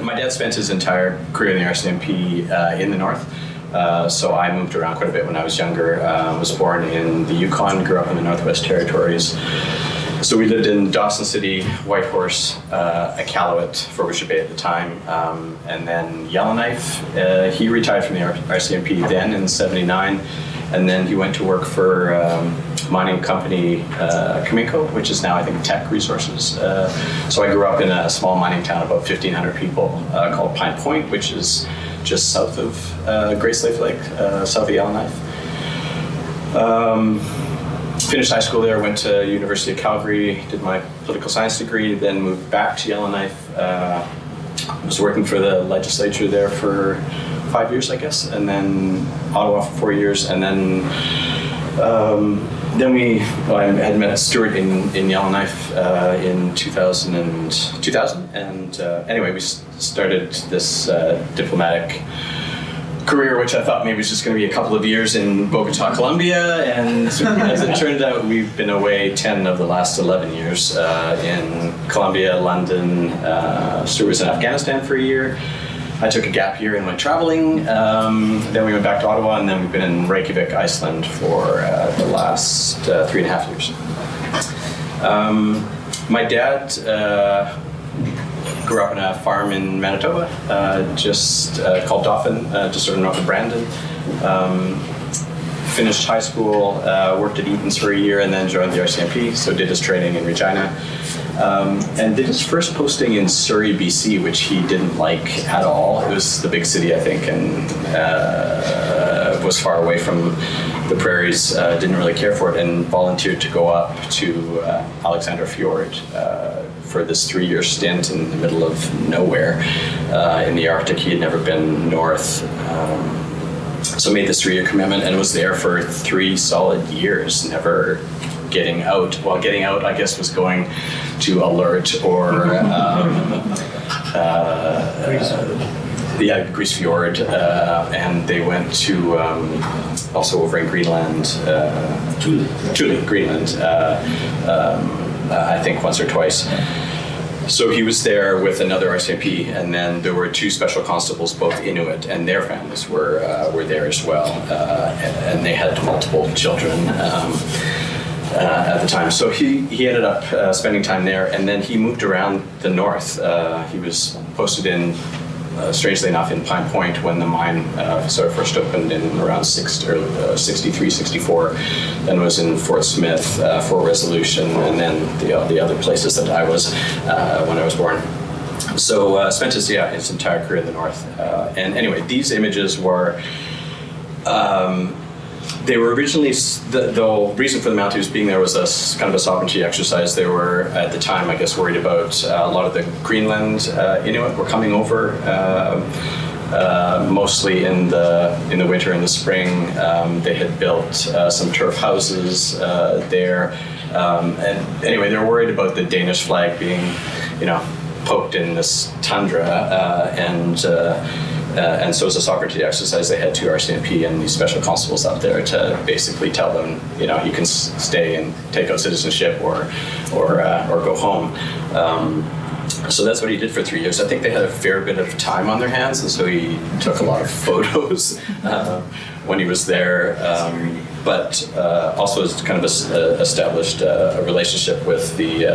my dad spent his entire career in the RCMP in the north. So I moved around quite a bit when I was younger. Was born in the Yukon, grew up in the Northwest Territories. So we lived in Dawson City, Whitehorse, Iqaluit, Frobisher Bay at the time, and then Yellowknife. He retired from the RCMP then in '79, and then he went to work for mining company Caminco, which is now I think Teck Resources. So I grew up in a small mining town, about 1,500 people, called Pine Point, which is just south of Great Slave Lake, south of Yellowknife. Finished high school there, went to University of Calgary, did my political science degree, then moved back to Yellowknife. Was working for the legislature there for 5 years, I guess, and then Ottawa for 4 years, and then I had met Stuart in Yellowknife in 2000, and anyway, we started this diplomatic career, which I thought maybe was just going to be a couple of years in Bogota, Colombia, and as it turned out, we've been away 10 of the last 11 years in Colombia, London. Stuart was in Afghanistan for a year. I took a gap year and went traveling. Then we went back to Ottawa, and then we've been in Reykjavik, Iceland for the last 3.5 years. My dad grew up in a farm in Manitoba, just called Dauphin, just sort of north of Brandon. Finished high school, worked at Eaton's for a year, and then joined the RCMP, so did his training in Regina. And did his first posting in Surrey, BC, which he didn't like at all. It was the big city, I think, and was far away from the prairies, didn't really care for it, and volunteered to go up to Alexander Fjord for this 3-year stint in the middle of nowhere in the Arctic. He had never been north. So made this 3-year commitment and was there for 3 solid years, never getting out. Well, getting out, I guess, was going to Alert or Grise Fjord, and they went to also over in Greenland, Thule, Greenland, I think once or twice. So he was there with another RCMP, and then there were 2 special constables, both Inuit, and their families were there as well, and they had multiple children at the time. So he ended up spending time there, and then he moved around the north. He was posted in, strangely enough, in Pine Point when the mine sort of first opened in around 63, 64. Then was in Fort Smith, Fort Resolution, and then the other places that I was when I was born. So spent his entire career in the north. And anyway, these images were. They were originally, the reason for the Mounties being there was kind of a sovereignty exercise. They were, at the time, I guess, worried about a lot of the Greenland Inuit were coming over, mostly in the winter and the spring. They had built some turf houses there. And anyway, they were worried about the Danish flag being, poked in this tundra, and so as a sovereignty exercise, they had 2 RCMP and these special constables up there to basically tell them, you can stay and take out citizenship or go home. So that's what he did for 3 years. I think they had a fair bit of time on their hands, and so he took a lot of photos when he was there. But also has kind of established a relationship with the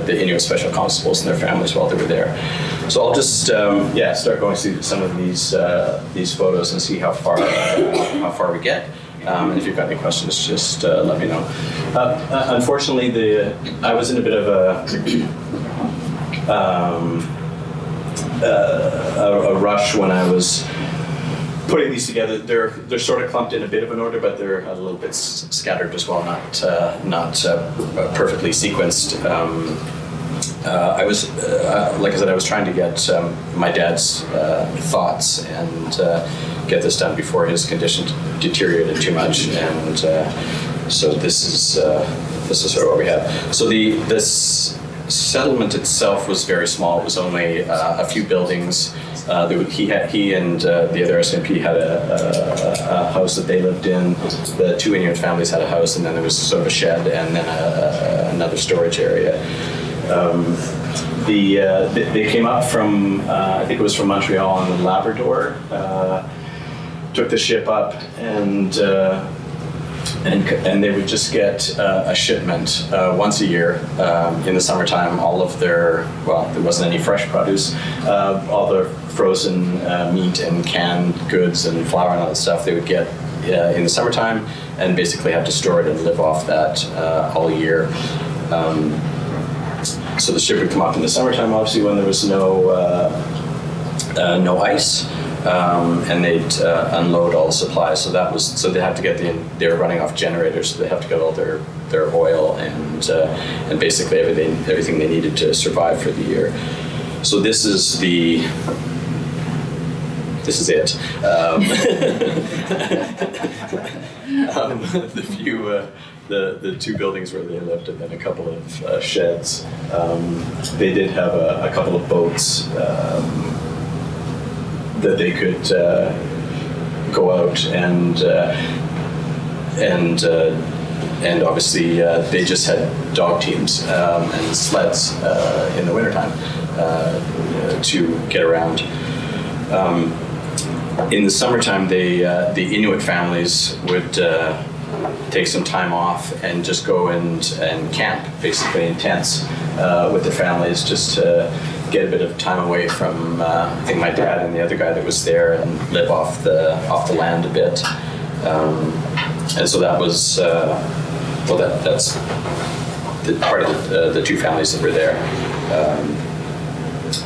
Inuit special constables and their families while they were there. So I'll just start going through some of these photos and see how far we get. And if you've got any questions, just let me know. Unfortunately, I was in a bit of a rush when I was putting these together. They're sort of clumped in a bit of an order, but they're a little bit scattered as well, not perfectly sequenced. I was, like I said, I was trying to get my dad's thoughts and get this done before his condition deteriorated too much, and so this is sort of what we have. So this settlement itself was very small. It was only a few buildings. He and the other RCMP had a house that they lived in. The 2 Inuit families had a house, and then there was sort of a shed, and then another storage area. They came up from I think it was from Montreal on the Labrador. Took the ship up and they would just get a shipment once a year in the summertime. All of their, well, there wasn't any fresh produce, all the frozen meat and canned goods and flour and all that stuff they would get in the summertime, and basically have to store it and live off that all year. So the ship would come up in the summertime, obviously, when there was no ice. And they'd unload all the supplies. So that was, so they have to get they were running off generators, so they have to get all their oil and basically everything they needed to survive for the year. So this is it. The two buildings where they lived, and then a couple of sheds. They did have a couple of boats that they could go out and obviously they just had dog teams and sleds in the wintertime to get around. In the summertime, the Inuit families would take some time off and just go and camp, basically in tents with their families, just to get a bit of time away from I think my dad and the other guy that was there, and live off the land a bit. And so that was that's the part of the two families that were there,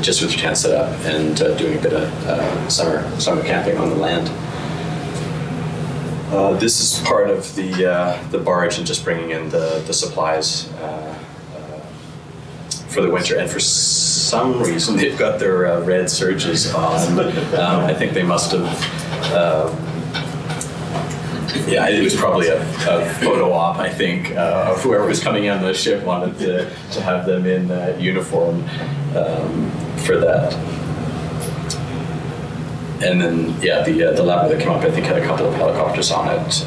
just with their tent set up and doing a bit of summer camping on the land. This is part of the barge and just bringing in the supplies for the winter. And for some reason, they've got their red surges on. I think they must have. It was probably a photo op. I think of whoever was coming on the ship wanted to have them in uniform for that. And then, the Labrador that came up, I think, had a couple of helicopters on it.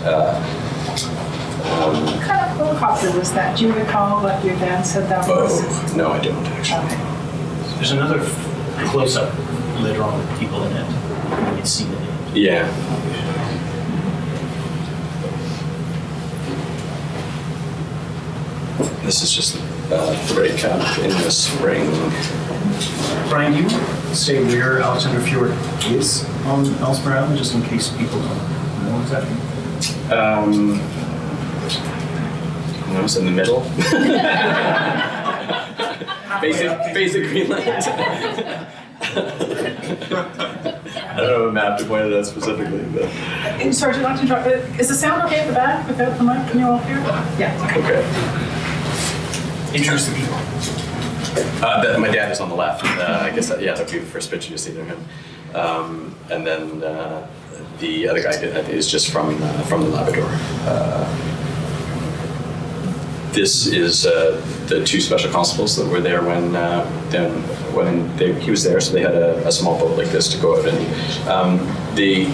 What kind of helicopter was that? Do you recall what your dad said that was? Oh, no, I don't, actually. Okay. There's another close-up later on with people in it. You can see the name. Yeah. This is just the breakup in the spring. Brian, do you say where Alexander Fjord is on Ellesmere Island, just in case people don't know exactly? I was in the middle. basic Greenland. I don't have a map to point it out specifically, but. Sorry, I'd like to interrupt. Is the sound okay at the back without the mic? Can you all hear? Yeah. Okay. Introduce the people. My dad is on the left. I guess that would be the first picture you see of him. And then the other guy is just from the Labrador. This is the two special constables that were there when he was there. So they had a small boat like this to go out, and they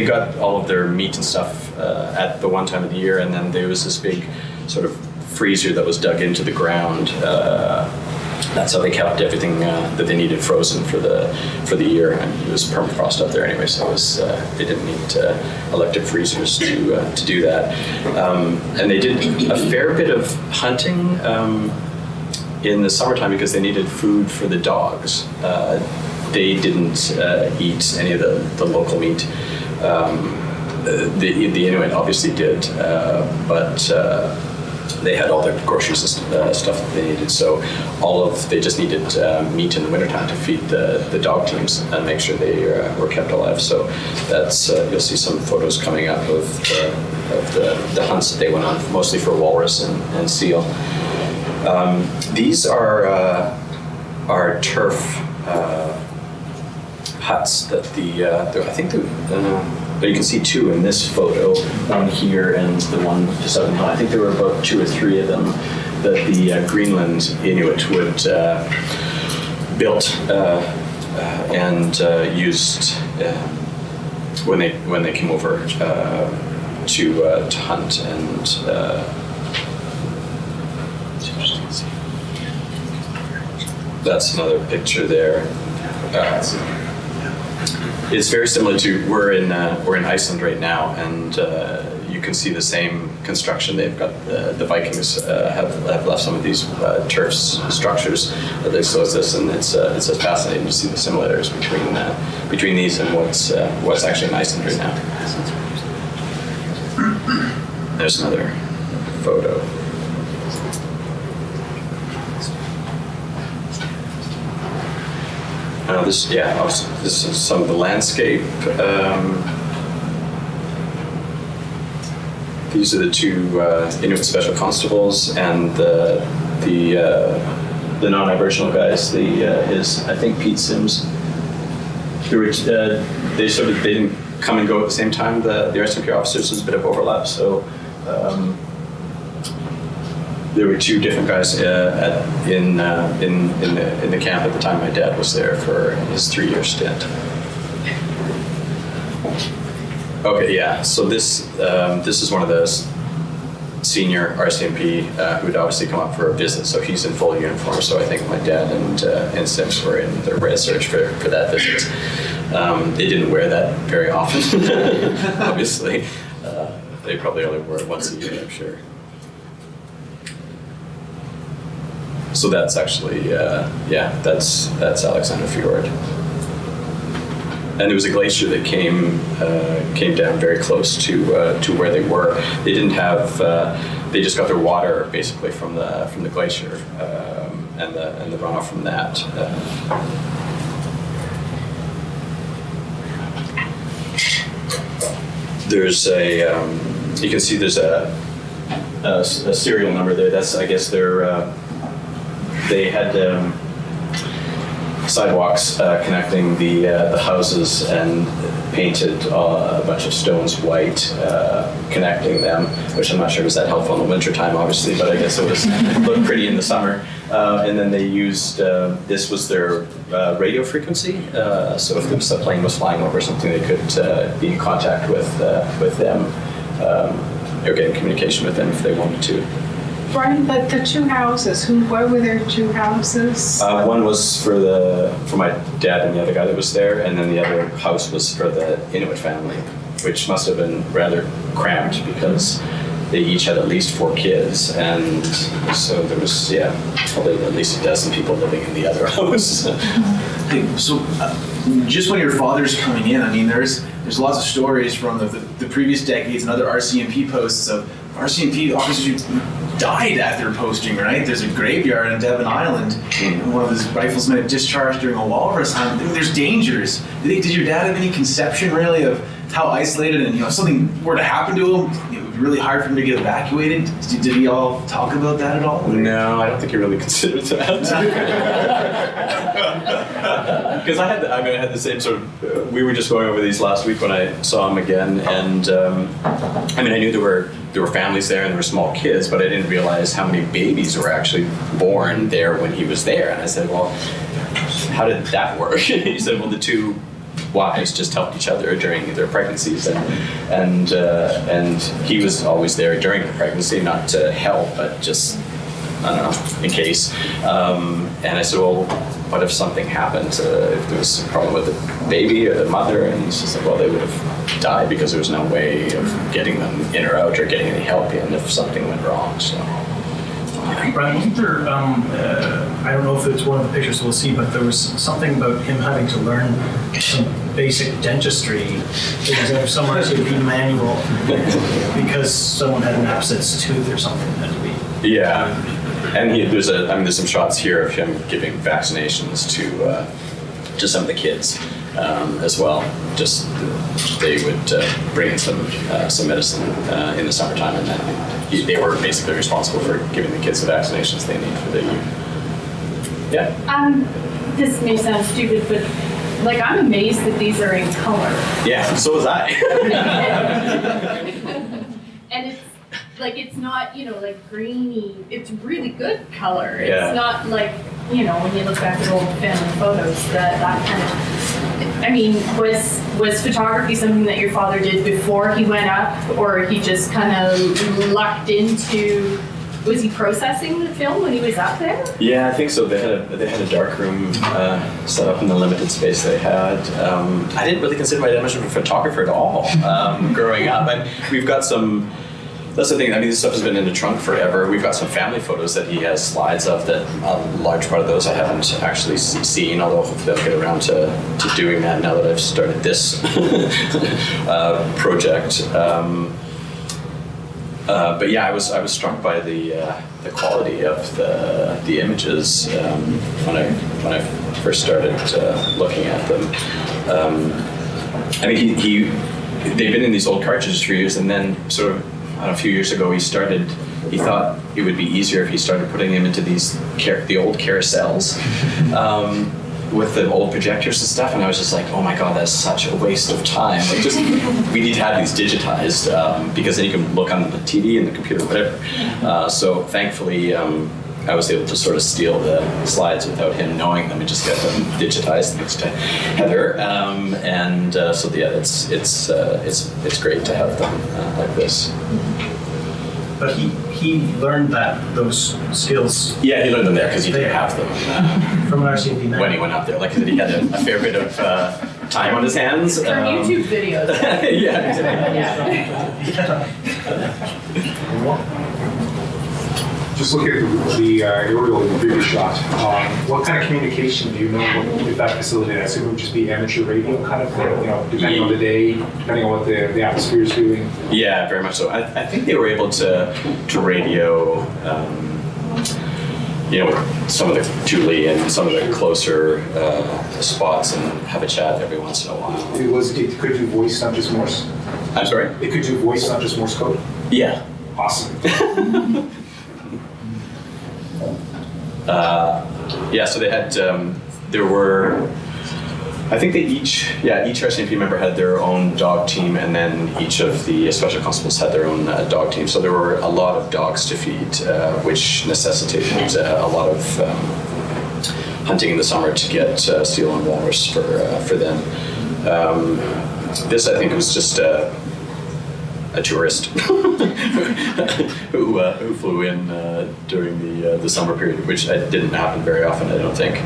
got all of their meat and stuff at the one time of the year, and then there was this big sort of freezer that was dug into the ground. That's how they kept everything that they needed frozen for the year, and it was permafrost up there anyway, so it was, they didn't need electric freezers to do that. And they did a fair bit of hunting in the summertime because they needed food for the dogs. They didn't eat any of the local meat. The Inuit obviously did, but they had all their groceries and stuff that they needed. So they just needed meat in the wintertime to feed the dog teams and make sure they were kept alive. So that's you'll see some photos coming up of the hunts that they went on, mostly for walrus and seal. These are turf huts that I think but you can see two in this photo, one here and the one just up in front. I think there were about 2 or 3 of them that the Greenland Inuit would built and used when they came over to hunt. And it's interesting to see. That's another picture there. It's very similar to we're in Iceland right now, and you can see the same construction. They've got the Vikings have left some of these turf structures that they still exist, and it's fascinating to see the similarities between these and what's actually in Iceland right now. There's another photo. This is some of the landscape. These are the two Inuit special constables, and the non-Aboriginal guys. I think Pete Sims. They didn't come and go at the same time. The RSMP officers, there's a bit of overlap, so. There were two different guys in the camp at the time my dad was there for his 3-year stint. Okay, yeah. So this is one of the senior RCMP who would obviously come up for a visit. So he's in full uniform. So I think my dad and Sims were in the red search for that visit. They didn't wear that very often, obviously. They probably only wore it once a year, I'm sure. So that's actually, that's Alexander Fjord. And it was a glacier that came down very close to where they were. They didn't have, they just got their water basically from the glacier and the runoff from that. There's you can see there's a serial number there. That's, I guess, they had sidewalks connecting the houses and painted a bunch of stones white, connecting them, which I'm not sure was that helpful in the wintertime, obviously, but I guess it looked pretty in the summer. And then they used, this was their radio frequency, so if a plane was flying over or something, they could be in contact with them, or get in communication with them if they wanted to. Brian, the two houses, why were there two houses? One was for my dad and the other guy that was there, and then the other house was for the Inuit family, which must have been rather cramped because they each had at least 4 kids, and so there was, probably at least a dozen people living in the other house. Hey, so just when your father's coming in, I mean, there's lots of stories from the previous decades and other RCMP posts of RCMP officers who died at their posting, right? There's a graveyard on Devon Island, and one of his riflemen had discharged during a walrus hunt. There's dangers. Did your dad have any conception, really, of how isolated, and if something were to happen to him, it would be really hard for him to get evacuated? Did he all talk about that at all? No, I don't think he really considered that. Because I had the same sort of. We were just going over these last week when I saw him again, and I knew there were families there and there were small kids, but I didn't realize how many babies were actually born there when he was there. And I said, well, how did that work? He said, well, the two wives just helped each other during their pregnancies, and he was always there during the pregnancy, not to help, but just, I don't know, in case. And I said, well, what if something happened? If there was a problem with the baby or the mother? And he's just like, well, they would have died because there was no way of getting them in or out or getting any help in if something went wrong. So. Brian, wasn't there, I don't know if it's one of the pictures we'll see, but there was something about him having to learn some basic dentistry. It was like some RCMP manual because someone had an abscess tooth or something that had to be. Yeah. And there's some shots here of him giving vaccinations to some of the kids as well. Just they would bring in some medicine in the summertime, and then they were basically responsible for giving the kids the vaccinations they need for the youth. Yeah. This may sound stupid, but I'm amazed that these are in color. Yeah. So was I. And it's not, greeny. It's really good color. Yeah. It's not like, when you look back at old family photos, that kind of, was photography something that your father did before he went up, or he just kind of lucked into Was he processing the film when he was up there? Yeah, I think so. They had a dark room set up in the limited space they had. I didn't really consider my dad much of a photographer at all growing up. And we've got some. That's the thing. I mean, this stuff has been in the trunk forever. We've got some family photos that he has slides of. That a large part of those I haven't actually seen. Although hopefully I'll get around to doing that now that I've started this project. But yeah, I was struck by the quality of the images when I first started looking at them. I mean, they've been in these old cartridges for years, and then sort of a few years ago he thought it would be easier if he started putting them into the old carousels. With the old projectors and stuff, and I was just like, oh my god, that's such a waste of time. Like, just we need to have these digitized because then you can look on the TV and the computer, whatever. So thankfully, I was able to sort of steal the slides without him knowing them and just get them digitized thanks to Heather. So yeah, it's great to have them like this. But he learned those skills. Yeah, he learned them there because he didn't have them from an RCMP man. when he went up there. Like I said, he had a fair bit of time on his hands. From YouTube videos. Yeah, exactly. Just look at the aerial in the previous shot. What kind of communication do you know with that facility? I assume it would just be amateur radio kind of thing, depending on the day, depending on what the atmosphere is doing. Yeah, very much so. I think they were able to radio, some of the Thule and some of the closer spots and have a chat every once in a while. It could do voice, not just Morse. I'm sorry? It could do voice, not just Morse code. Yeah. Awesome. So they had, I think each RCMP member had their own dog team, and then each of the special constables had their own dog team. So there were a lot of dogs to feed, which necessitated a lot of hunting in the summer to get seal and walrus for them. This, I think, was just a tourist who flew in during the summer period, which didn't happen very often, I don't think.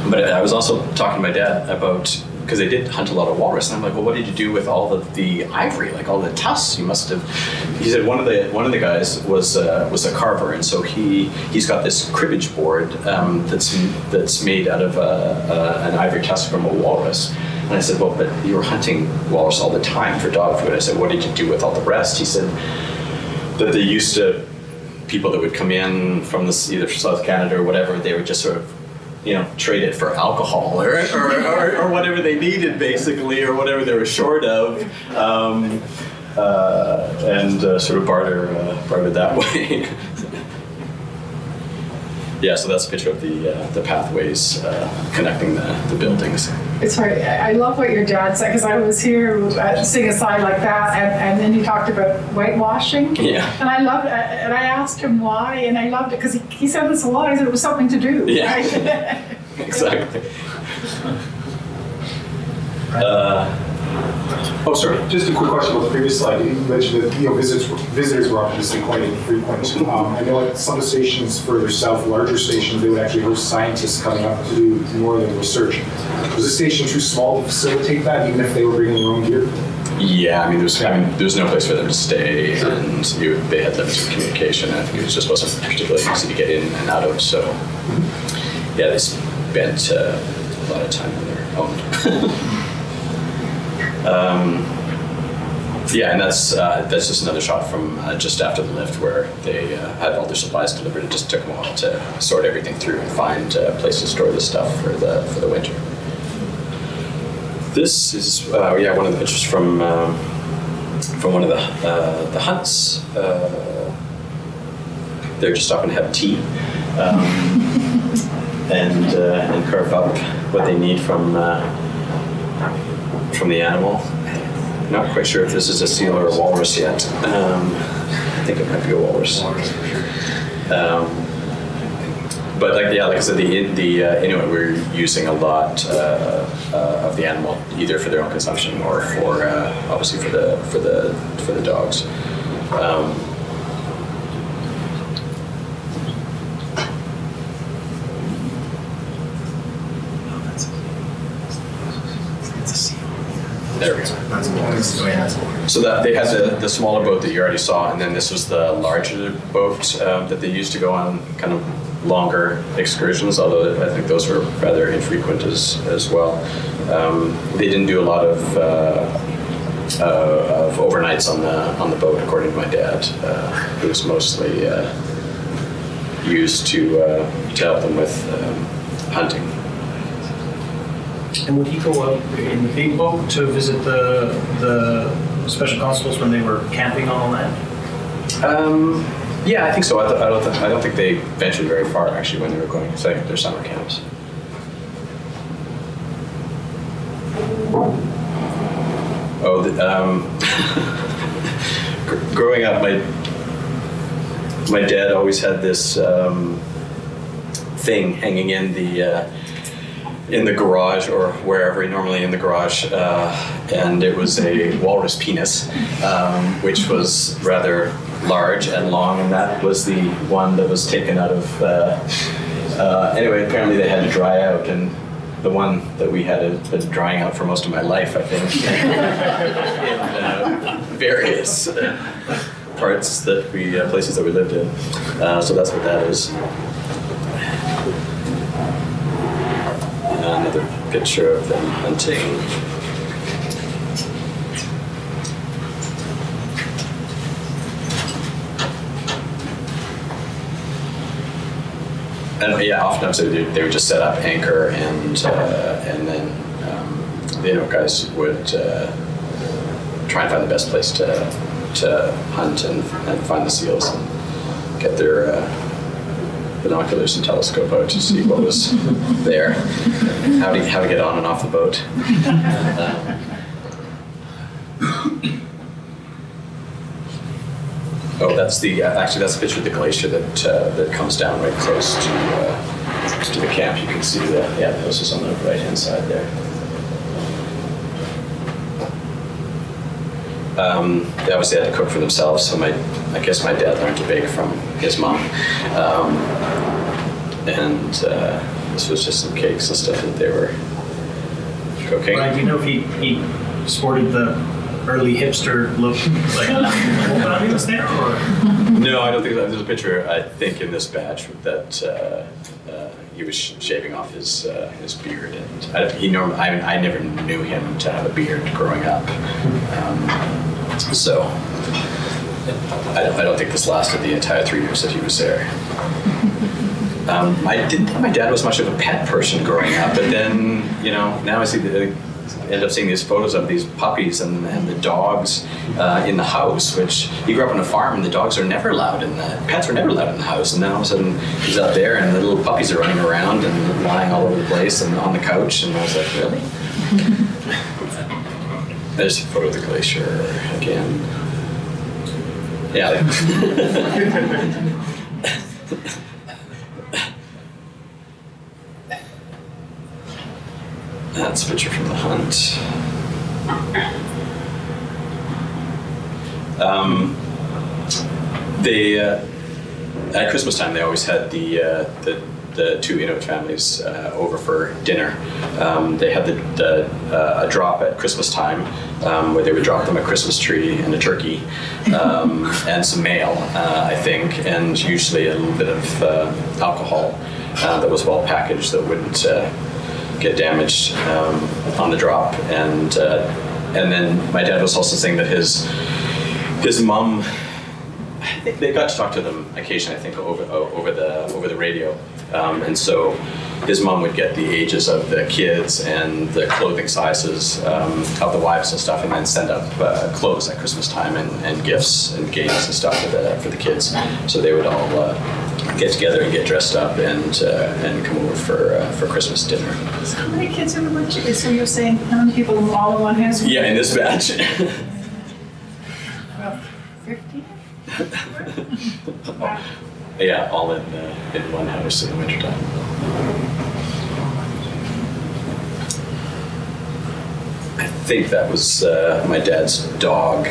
But I was also talking to my dad about, because they did hunt a lot of walrus, and I'm like, well, what did you do with all of the ivory, like all the tusks? You must have. He said one of the guys was a carver, and so he's got this cribbage board that's made out of an ivory tusk from a walrus. And I said, well, but you were hunting walrus all the time for dog food. I said, what did you do with all the rest? He said that they used to, people that would come in from either South Canada or whatever, they would just sort of, trade it for alcohol or whatever they needed, basically, or whatever they were short of, and sort of barter that way. Yeah, so that's a picture of the pathways connecting the buildings. It's right. I love what your dad said, because I was here seeing a sign like that, and then he talked about whitewashing. Yeah. And I loved it, and I asked him why, and I loved it because he said this a lot. He said it was something to do. Yeah. Right? Exactly. Oh, sorry. Just a quick question about the previous slide. You mentioned that visitors were obviously quite infrequent. I know at some of the stations further south, larger stations, they would actually host scientists coming up to do more than research. Was this station too small to facilitate that, even if they were bringing their own gear? Yeah, there was no place for them to stay, and they had limited communication. And I think it just wasn't particularly easy to get in and out of. So, yeah, they spent a lot of time on their own. And that's just another shot from just after the lift, where they had all their supplies delivered. It just took them a while to sort everything through and find a place to store the stuff for the winter. This is one of the pictures from one of the hunts. They're just stopping to have tea and carve up what they need from the animal. Not quite sure if this is a seal or a walrus yet. I think it might be a walrus. But like I said, the Inuit were using a lot of the animal, either for their own consumption or for obviously for the dogs. There we go. That's the way that's over. So that they had the smaller boat that you already saw, and then this was the larger boat that they used to go on kind of longer excursions, although I think those were rather infrequent as well. They didn't do a lot of overnights on the boat, according to my dad. It was mostly used to help them with hunting. And would he go out in the big boat to visit the special constables when they were camping on the land? Yeah, I think so. I don't think they ventured very far actually when they were going to their summer camps. Oh, growing up, my dad always had this thing hanging in the garage or wherever, normally in the garage, and it was a walrus penis, which was rather large and long, and that was the one that was taken out of. Anyway, apparently they had to dry out, and the one that we had had been drying out for most of my life, I think, in various parts places that we lived in. So that's what that is. Another picture of them hunting. And yeah, oftentimes they would just set up anchor, and then guys would try and find the best place to hunt and find the seals and get their binoculars and telescope out to see what was there, how to get on and off the boat. Oh, that's the picture of the glacier that comes down right close to the camp. You can see the houses on the right hand side there. They obviously had to cook for themselves, so I guess my dad learned to bake from his mom, and this was just some cakes and stuff that they were cooking. Brian, do you know if he sported the early hipster look, like when he was there, or? No, I don't think that. There's a picture, I think, in this batch that he was shaving off his beard, and I never knew him to have a beard growing up, so I don't think this lasted the entire 3 years that he was there. I didn't think my dad was much of a pet person growing up, but then now I end up seeing these photos of these puppies and the dogs in the house, which he grew up on a farm, and the dogs are never allowed pets are never allowed in the house, and then all of a sudden he's out there and the little puppies are running around and lying all over the place and on the couch, and I was like, really? There's a photo of the glacier again. Yeah. That's a picture from the hunt. At Christmas time, they always had the two Inuit families over for dinner. They had a drop at Christmas time where they would drop them a Christmas tree and a turkey and some mail, I think, and usually a little bit of alcohol that was well packaged that wouldn't get damaged on the drop, and then my dad was also saying that his mom, they got to talk to them occasionally, I think, over the radio, and so his mom would get the ages of the kids and the clothing sizes of the wives and stuff, and then send up clothes at Christmas time and gifts and games and stuff for the kids. So they would all get together and get dressed up and come over for Christmas dinner. So how many kids are with you? So you're saying how many people all in one house? Yeah, in this batch. About 50? Yeah, all in one house in the wintertime. I think that was my dad's dog,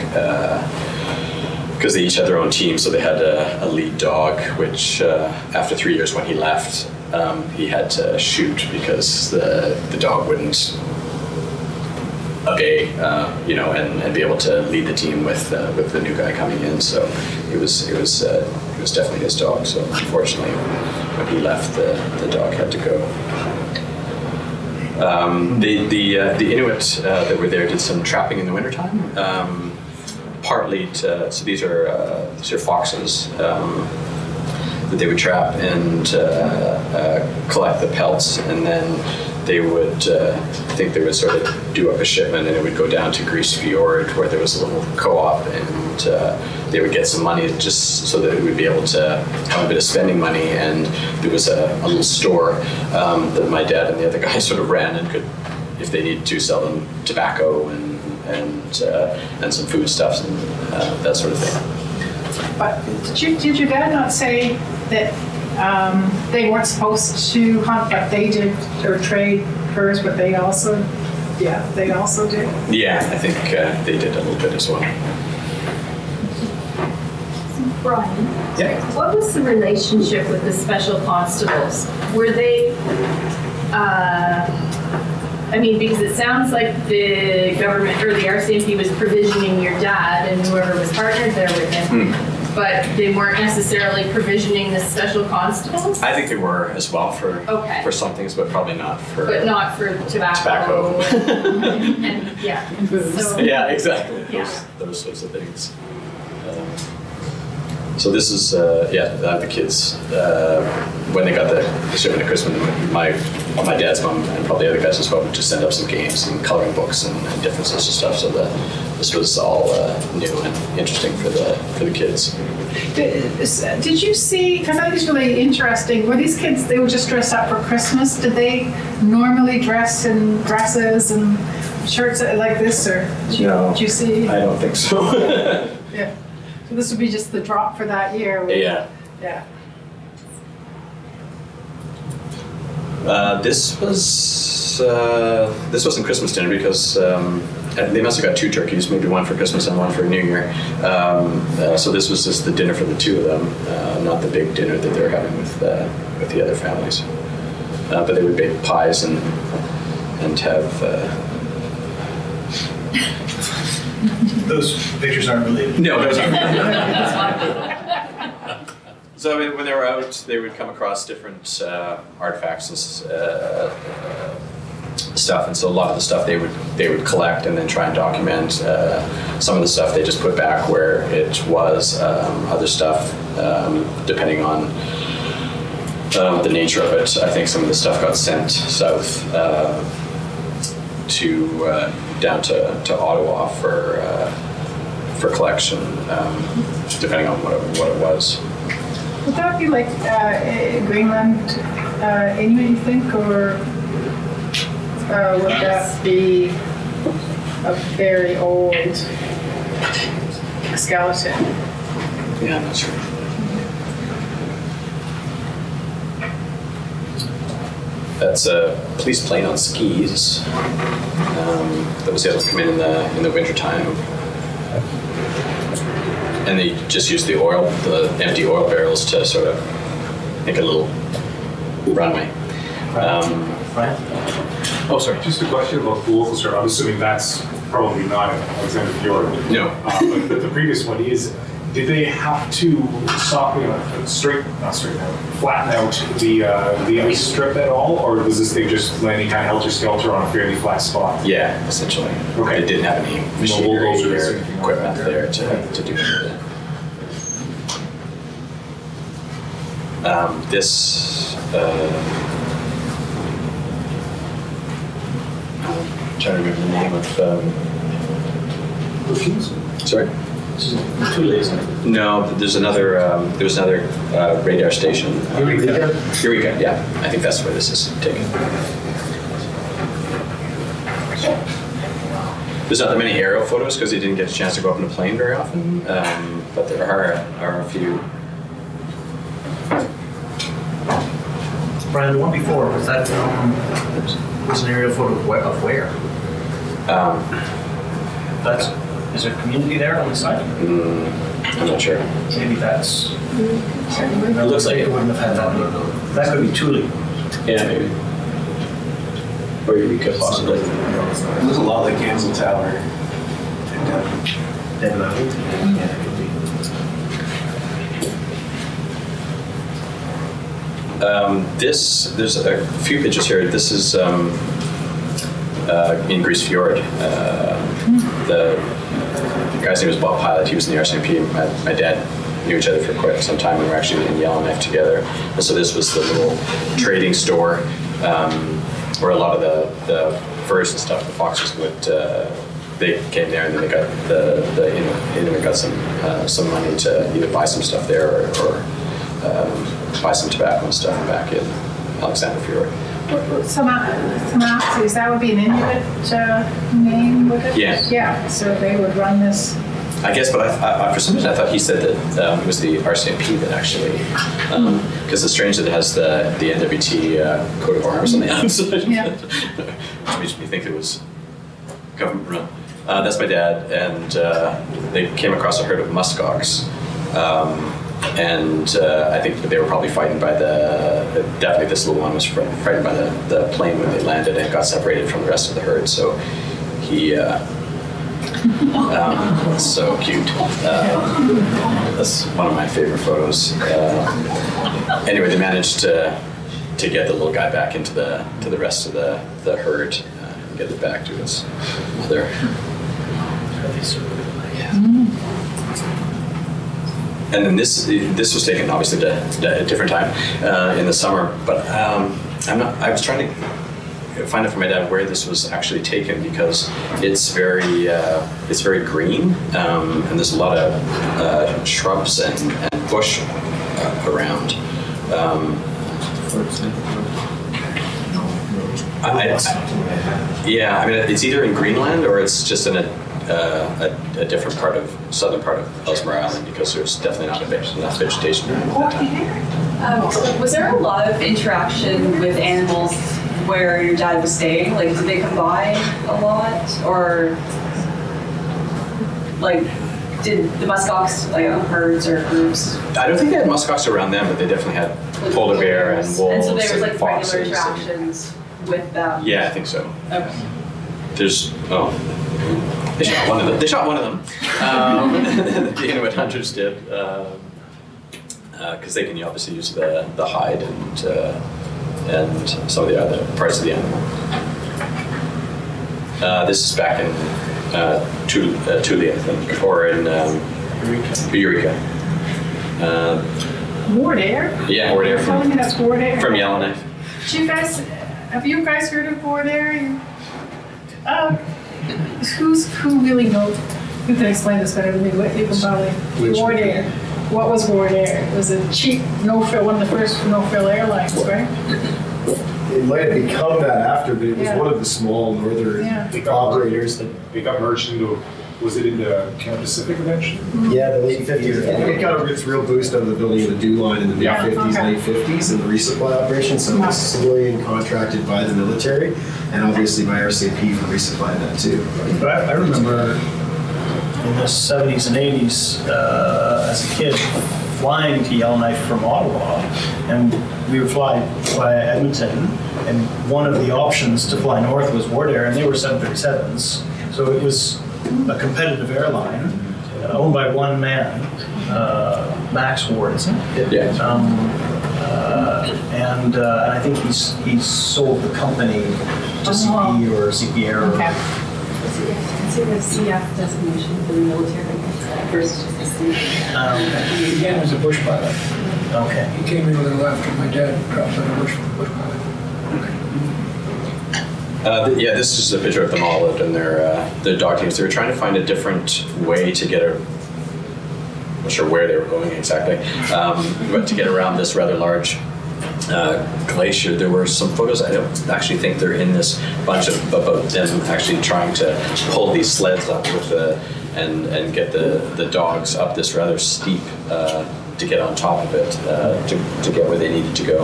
because they each had their own team, so they had a lead dog, which after 3 years when he left, he had to shoot because the dog wouldn't obey, and be able to lead the team with the new guy coming in. So it was definitely his dog. So unfortunately, when he left, the dog had to go. The Inuit that were there did some trapping in the wintertime. Partly so these are foxes that they would trap and collect the pelts, and then they would, I think they would sort of do up a shipment, and it would go down to Grease Fjord where there was a little co-op, and they would get some money just so that it would be able to have a bit of spending money. And there was a little store that my dad and the other guys sort of ran and could, if they needed to, sell them tobacco and some foodstuffs and that sort of thing. But did your dad not say that they weren't supposed to hunt, but they did, or trade furs, but they also did? Yeah, I think they did a little bit as well. Brian, Yeah. what was the relationship with the special constables? Were they, because it sounds like the government or the RCMP was provisioning your dad and whoever was partnered there with him, but they weren't necessarily provisioning the special constables? I think they were as well for some things, but probably not for... But not for tobacco. and yeah. So, yeah, exactly. Yeah. Those sorts of things. So this is, the kids, when they got the shipment at Christmas, my dad's mom and probably other guys as well would just send up some games and coloring books and different sorts of stuff. So this was all new and interesting for the kids. Did you see, because I think it's really interesting, were these kids, they were just dressed up for Christmas? Did they normally dress in dresses and shirts like this, or did you see? I don't think so. Yeah. So this would be just the drop for that year. Yeah. Yeah. This wasn't Christmas dinner because they must have got 2 turkeys, maybe one for Christmas and one for New Year. So this was just the dinner for the 2 of them, not the big dinner that they were having with the other families. But they would bake pies and have. Those pictures aren't related. No, those aren't. So when they were out, they would come across different artifacts and stuff, and so a lot of the stuff they would collect and then try and document. Some of the stuff they just put back where it was. Other stuff, depending on the nature of it, I think some of the stuff got sent south down to Ottawa for collection, depending on what it was. Would that be like Greenland Inuit, you think, or would that be a very old skeleton? Yeah, I'm not sure. That's a police plane on skis that was able to come in the wintertime. And they just used the empty oil barrels to sort of make a little runway. Right? Oh, sorry. Just a question about the local store. I'm assuming that's probably not Alexander Fjord. No. But the previous one is, did they have to flatten out the ice strip at all, or was this thing just landing kind of helter-skelter on a fairly flat spot? Yeah, essentially. Okay. They didn't have any machinery bulldozers or or anything like equipment that. there to do that. This. I'm trying to remember the name of. Sorry. Tule, isn't it? No, there's another. There was another radar station. Eureka. Yeah, I think that's where this is taken. There's not that many aerial photos because they didn't get a chance to go up in a plane very often, but there are a few. Brian, the one before, was that was an aerial photo of where? Is there a community there on the side? I'm not sure. Maybe that's. It looks like it. Wouldn't have had that. That could be Thule. Yeah, maybe. Or Eureka, possibly. It looks a lot like Gamsel Tower. Dead Mountain? Yeah, it could be. There's a few pictures here. This is in Grease Fjord. The guy's name was Bob Pilot. He was in the RCMP. My dad knew each other for quite some time. We were actually in Yellowknife together. And so this was the little trading store where a lot of the furs and stuff, the foxes would. They came there and then they got the Inuit got some money to either buy some stuff there or buy some tobacco and stuff back in Alexander Fjord. Mounties, that would be an Inuit name, would it? Yeah. Yeah, so they would run this. I guess, but I for some reason I thought he said that it was the RCMP that actually, because it's strange that it has the NWT coat of arms on the outside, Yeah. which makes me think it was government run. That's my dad, and they came across a herd of muskox. And I think they were probably frightened by definitely this little one was frightened by the plane when they landed and got separated from the rest of the herd. So he, so cute. That's one of my favorite photos. Anyway, they managed to get the little guy back into the rest of the herd and get it back to its mother. And then this was taken obviously at a different time in the summer, but I was trying to find out from my dad where this was actually taken because it's very green and there's a lot of shrubs and bush around. I mean it's either in Greenland or it's just in a different part of southern part of Ellesmere Island because there's definitely not enough vegetation around that. Was there a lot of interaction with animals where your dad was staying? Like, did they come by a lot, or like, did the muskox herds or groups? I don't think they had muskox around them, but they definitely had polar bear and wolves and so there was like foxes regular interactions with them. Yeah, I think so. Okay. They shot one of them. They shot one of them. The Inuit hunters did, because they can obviously use the hide and some of the other parts of the animal. This is back in Thule, I think, or in Eureka. Wardair? Yeah, Wardair Telling me that's Wardair. from Yellowknife. Have you guys heard of Wardair? Who really knows? Who can explain this better than me? You can probably. Wardair. What was Wardair? It was a cheap no-frill, one of the first no-frill airlines, right? It might have become that after, but it was Yeah. one of the small northern operators that. They got merged into, was it in the Canada Pacific eventually? Yeah, the late 50s. I think it got its real boost out of the building of the dew line in the Yeah, mid-50s, okay. late 50s, and the resupply operation. So it was civilian contracted by the military, and obviously by RCMP for resupplying that too. But I remember in the 70s and 80s as a kid flying to Yellowknife from Ottawa, and we would fly via Edmonton, and one of the options to fly north was Wardair, and they were 737s. So it was a competitive airline owned by one man, Max Ward, isn't it? Yeah. And I think he's sold the company to CP or CP Air. Okay. It's a CF designation for the military versus the Again, as a bush pilot. Okay. He came in a little after my dad dropped out of bush pilot. This is a picture of them all out in their dog teams. They were trying to find a different way to get I'm not sure where they were going exactly, but to get around this rather large glacier. There were some photos, I don't actually think they're in this bunch about them actually trying to pull these sleds up with and get the dogs up this rather steep to get on top of it to get where they needed to go.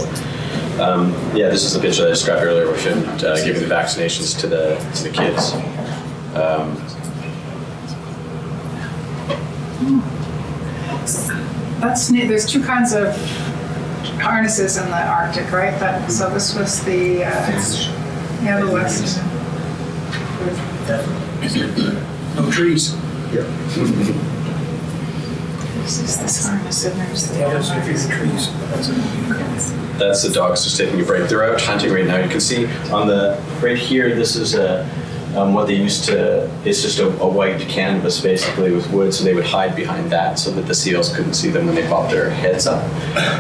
This is the picture that I described earlier, which showed giving the vaccinations to the kids. That's neat. There's two kinds of harnesses in the Arctic, right? So this was the Yeah, the west. Definitely. No trees. Yep. There's just this harness and there's the. Yeah, there's a few trees. That's it. That's the dogs just taking a break. They're out hunting right now. You can see on the right here. This is what they used to. It's just a white canvas basically with wood, so they would hide behind that so that the seals couldn't see them when they popped their heads up,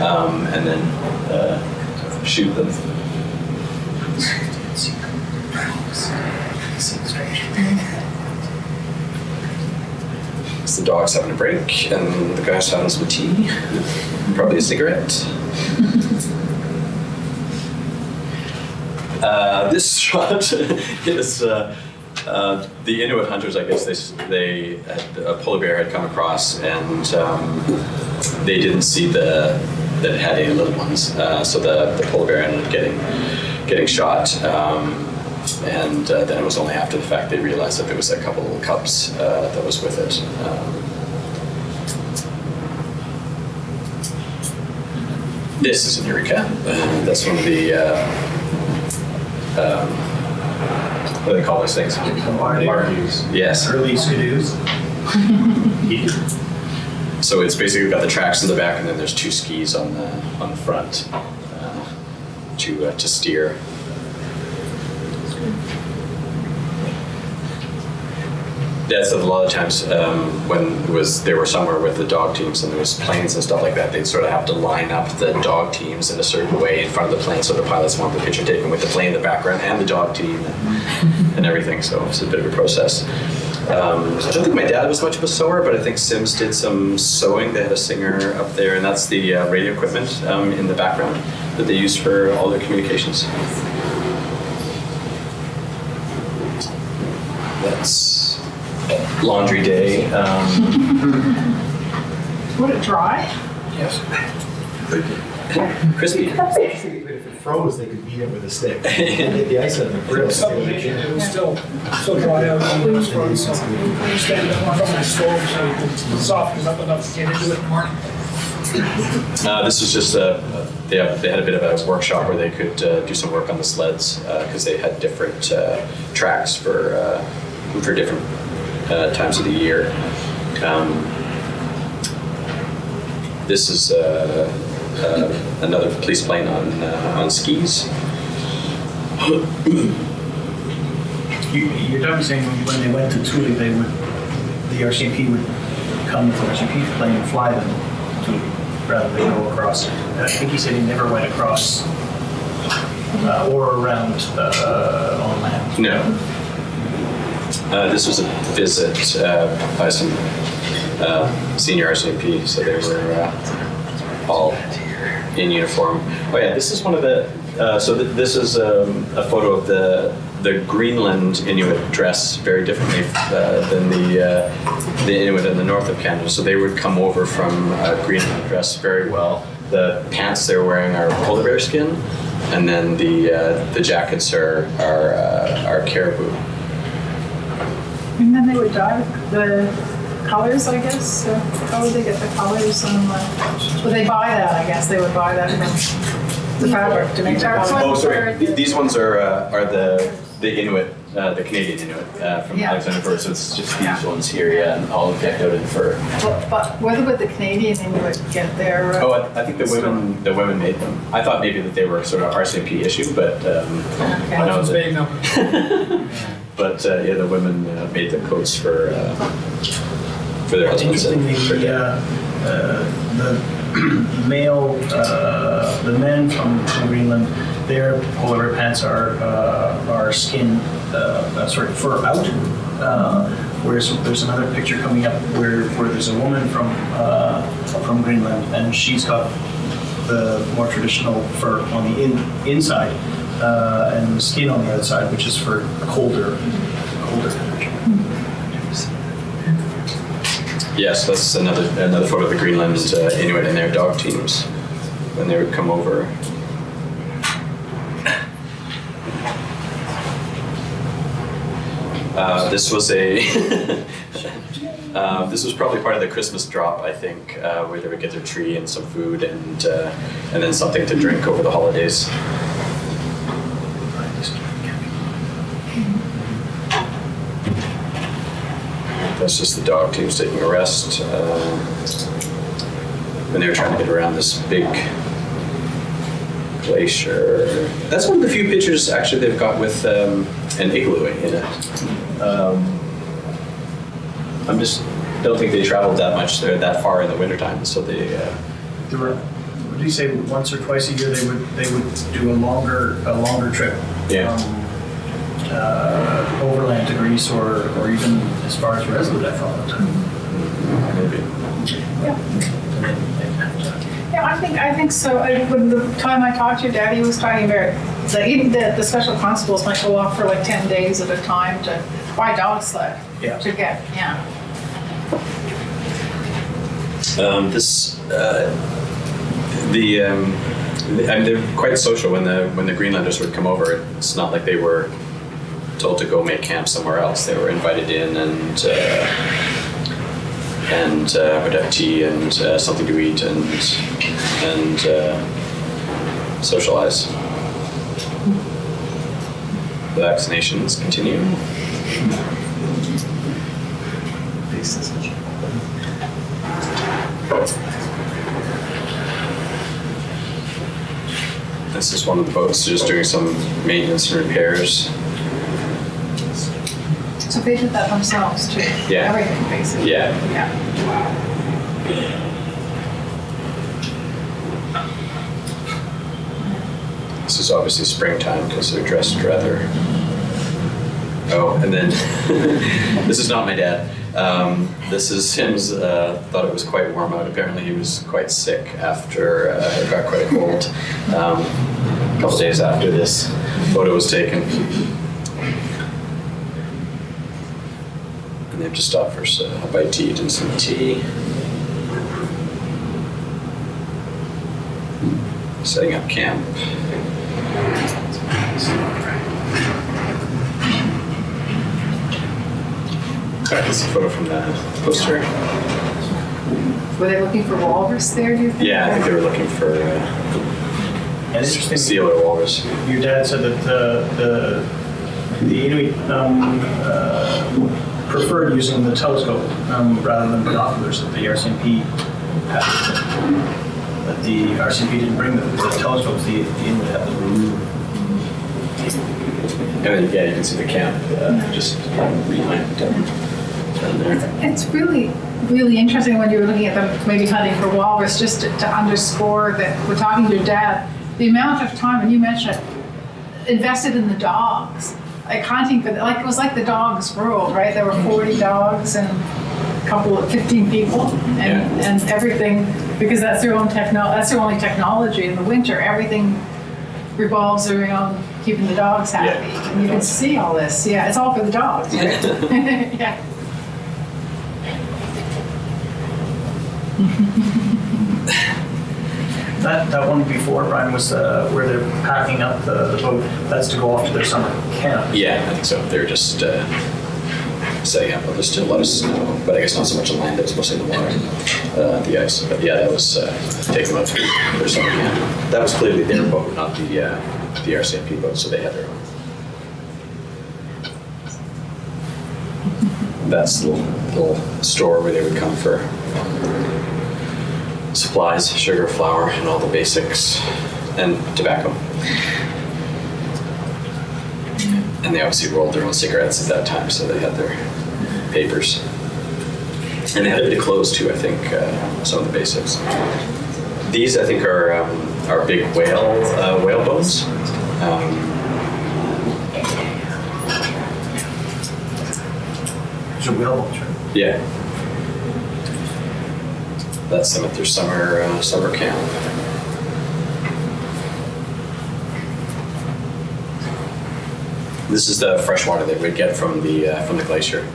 and then shoot them. It's the dogs having a break, and the guy's having some tea, probably a cigarette. This shot is the Inuit hunters. I guess they had, a polar bear had come across, and they didn't see that it had any little ones. So the polar bear ended up getting shot. And then it was only after the fact they realized that there was a couple little cubs that was with it. This is in Eureka. That's one of the what do they call those things? Margies. Yes. Early skidoos. So it's basically got the tracks in the back, and then there's two skis on the front to steer. That's a lot of times when they were somewhere with the dog teams and there was planes and stuff like that, they'd sort of have to line up the dog teams in a certain way in front of the plane so the pilots want the picture taken with the plane in the background and the dog team and everything. So it's a bit of a process. I don't think my dad was much of a sewer, but I think Sims did some sewing. They had a singer up there, and that's the radio equipment in the background that they use for all their communications. That's laundry day. Would it dry? Yes. Crispy. If it froze, they could beat it with a stick. Get the ice out of the grill. It was still dry out on those fronts, so we stand up on the stove so you can soften it up enough to get into it in the morning. This was just they had a bit of a workshop where they could do some work on the sleds because they had different tracks for different times of the year. This is another police plane on skis. You're definitely saying when they went to Thule, the RCMP would come with the RCMP plane and fly them to Thule rather than go across. I think he said he never went across or around on land. No. This was a visit by some senior RCMP, so they were all in uniform. Oh yeah, this is one of the. This is a photo of the Greenland Inuit dress very differently than the Inuit in the north of Canada. So they would come over from Greenland dress very well. The pants they're wearing are polar bear skin, and then the jackets are caribou. And then they would dye the colors, I guess. So how would they get the colors on would they buy that? I guess they would buy that from the fabric to make the colors. Oh, sorry. These ones are the Inuit, the Canadian Inuit from Alexander Bird. So it's just these ones here, yeah, and all decked out in fur. But whether would the Canadian Inuit get their? I think the women made them. I thought maybe that they were sort of RCMP issue, but I know That's big number. But yeah, the women made the coats for their husbands. Interestingly, the male, the men from Greenland, their polar bear pants are skin, fur out. Whereas there's another picture coming up where there's a woman from Greenland, and she's got the more traditional fur on the inside, and the skin on the outside, which is for colder temperature. Yes, that's another photo of the Greenland Inuit and their dog teams when they would come over. This was this was probably part of the Christmas drop, I think, where they would get their tree and some food and then something to drink over the holidays. That's just the dog teams taking a rest. When they were trying to get around this big glacier. That's one of the few pictures actually they've got with an igloo in it. I'm just don't think they traveled that much. They're that far in the wintertime, so they. There were, what did you say? Once or twice a year they would do a longer trip. Yeah. Overland to Greece or even as far as Resolute, I thought. Maybe. Yeah, I think so. When the time I talked to your daddy, he was talking about even the special constables might go off for like 10 days at a time to buy dog sled. Yeah. To get, yeah. And they're quite social when the Greenlanders would come over. It's not like they were told to go make camp somewhere else. They were invited in and would have tea and something to eat and socialize. The vaccinations continue. This is one of the boats just doing some maintenance and repairs. So they did that themselves too? Yeah. Everything basically? Yeah. Yeah. This is obviously springtime because they're dressed rather. Oh, and then this is not my dad. This is Symons. Thought it was quite warm out. Apparently, he was quite sick after it got quite cold. A couple days after this photo was taken, and they have to stop for a bite to eat and some tea. Setting up camp. This is a photo from the poster. Were they looking for walrus there, do you think? Yeah, I think they were looking for And interesting. seal or walrus. Your dad said that the Inuit preferred using the telescope rather than binoculars that the RCMP had. That the RCMP didn't bring the telescopes, the Inuit had them. And then, yeah, you can see the camp just behind down there. It's really, really interesting when you were looking at them maybe hunting for walrus, just to underscore that we're talking to your dad, the amount of time, and you mentioned it, invested in the dogs, like hunting for, like it was like the dogs ruled, right? There were 40 dogs and a couple of 15 people and everything, because that's their own that's their only technology in the winter. Everything revolves around keeping the dogs happy. Yeah. And you can see all this. Yeah, it's all for the dogs, right? Yeah. That one before, Brian, was where they're packing up the boat. That's to go off to their summer camp. Yeah, I think so. They're just setting up. There's still a lot of snow, but I guess not so much on land. It's mostly the water, the ice. But yeah, that was taking them out to their summer camp. That was clearly their boat, not the RCMP boat. So they had their own. That's the little store where they would come for supplies, sugar, flour, and all the basics, and tobacco. And they obviously rolled their own cigarettes at that time, so they had their papers. And they had a bit of clothes too, I think, some of the basics. These, I think, are big whale bones. Those are whaleboats, right? Yeah. That's them at their summer camp. This is the fresh water they would get from the glacier.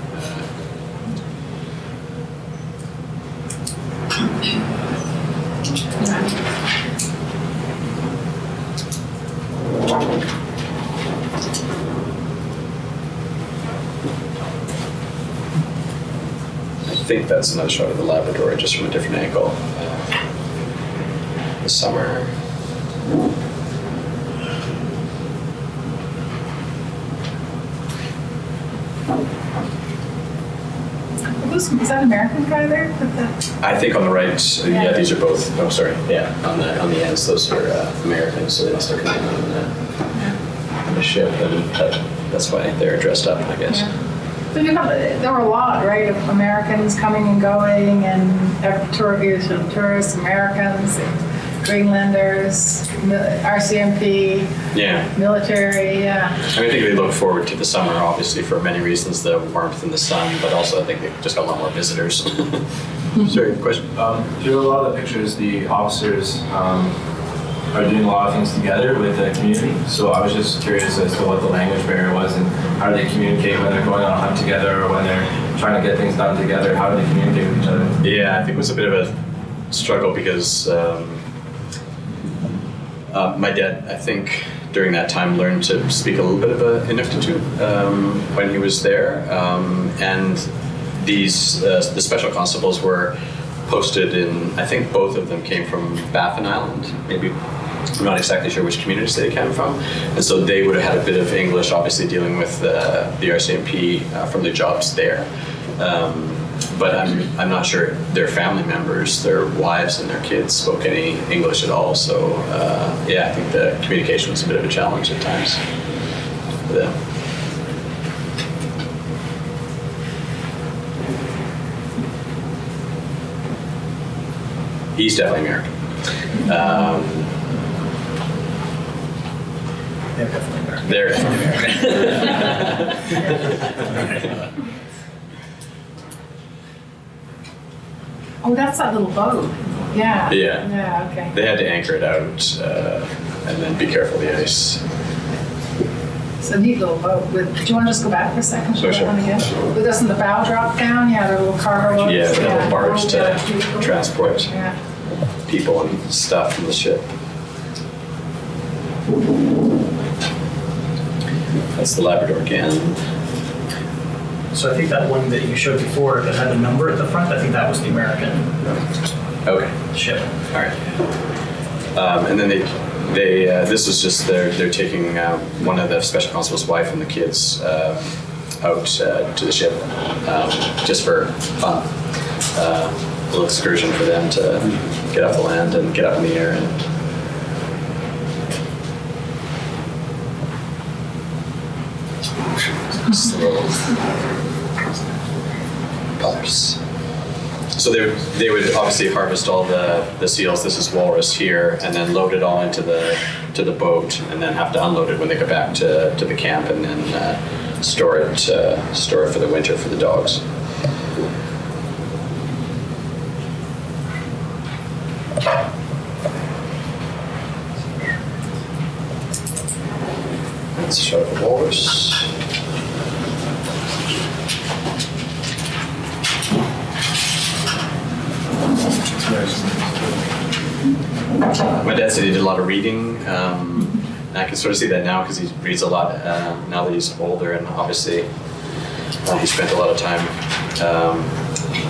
I think that's another shot of the Labrador, just from a different angle. The summer. is that American guy there? I think on the right, yeah, these are both. Oh, sorry. Yeah, on the ends, those are Americans. So they're coming on the ship, and that's why they're dressed up, I guess. Yeah. So there were a lot, right, of Americans coming and going, and tourists, Americans, Greenlanders, RCMP, military, yeah. I mean, I think they look forward to the summer, obviously, for many reasons, the warmth and the sun, but also I think they've just got a lot more visitors. Sorry, question? Through a lot of the pictures, the officers are doing a lot of things together with the community. So I was just curious as to what the language barrier was and how do they communicate when they're going on a hunt together or when they're trying to get things done together. How do they communicate with each other? Yeah, I think it was a bit of a struggle because my dad, I think, during that time learned to speak a little bit of Inuktitut when he was there. And these, the special constables were posted in, I think both of them came from Baffin Island, maybe. I'm not exactly sure which communities they came from. And so they would have had a bit of English, obviously dealing with the RCMP from their jobs there. But I'm not sure their family members, their wives and their kids spoke any English at all. So yeah, I think the communication was a bit of a challenge at times for them. He's definitely American. They're definitely American. They're definitely American. Oh, that's that little boat. Yeah. Yeah. Yeah, okay. They had to anchor it out and then be careful of the ice. It's a neat little boat. Do you want to just go back for a second? Sure. But doesn't the bow drop down? Yeah, the little cargo boats. Yeah, the little barge to People. transport Yeah. people and stuff from the ship. That's the Labrador again. So I think that one that you showed before that had a number at the front, I think that was the American Okay. ship. All right. And then they this was just they're taking one of the special constable's wife and the kids out to the ship just for fun, a little excursion for them to get off the land and get up in the air and. Just little pups. So they would obviously harvest all the seals. This is walrus here, and then load it all into the boat, and then have to unload it when they go back to the camp, and then store it for the winter for the dogs. Let's show the walrus. My dad said he did a lot of reading. And I can sort of see that now because he reads a lot now that he's older, and obviously he spent a lot of time.